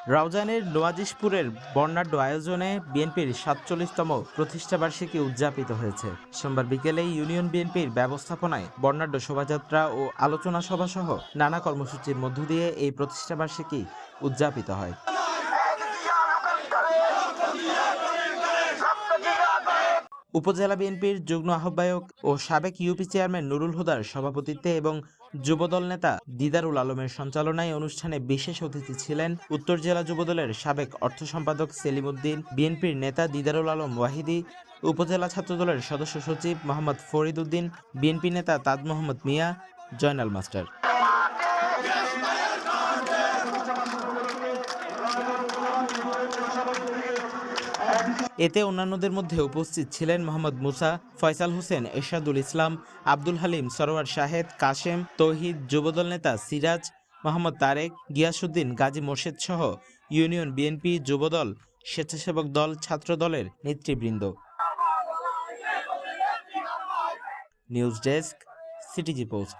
রাউজানের নওয়াজিশপুরের বর্ণাঢ্য আয়োজনে বিএনপির ৪৭তম প্রতিষ্ঠাবার্ষিকী উদযাপিত হয়েছে। সোমবার বিকেলে ইউনিয়ন বিএনপির ব্যবস্থাপনায় বর্ণাঢ্য শোভাযাত্রা ও আলোচনা সভা সহ নানা কর্মসূচির মধ্য দিয়ে এই প্রতিষ্ঠাবার্ষিকী উদযাপিত হয়। উপজেলা বিএনপির যুগ্ম আহ্বায়ক ও সাবেক ইউপি চেয়ারম্যান নুরুল হুদার সভাপতিত্বে এবং যুবদল নেতা দিদারুল আলমের সঞ্চালনায় অনুষ্ঠানে বিশেষ অতিথি ছিলেন উত্তর জেলা যুবদলের সাবেক অর্থ সম্পাদক সেলিম উদ্দিন, বিএনপির নেতা দিদারুল আলম ওয়াহিদি, উপজেলা ছাত্রদলের সদস্য সচিব মোহাম্মদ ফরিদ উদ্দিন, বিএনপি নেতা তাজ মোহাম্মদ মিয়া, জয়নাল মাস্টার। এতে অন্যান্যদের মধ্যে উপস্থিত ছিলেন মোহাম্মদ মুসা, ফয়সাল হোসেন, এরশাদুল ইসলাম, আব্দুল হালিম, সরোয়ার শাহেদ, কাশেম, তৌহিদ, যুবদল নেতা সিরাজ, মোহাম্মদ তারেক, গিয়াসউদ্দিন, গাজী মোর্শেদ সহ ইউনিয়ন বিএনপি, যুবদল, স্বেচ্ছাসেবক দল, ছাত্র দলের নেতৃবৃন্দ। News desk, CTG post.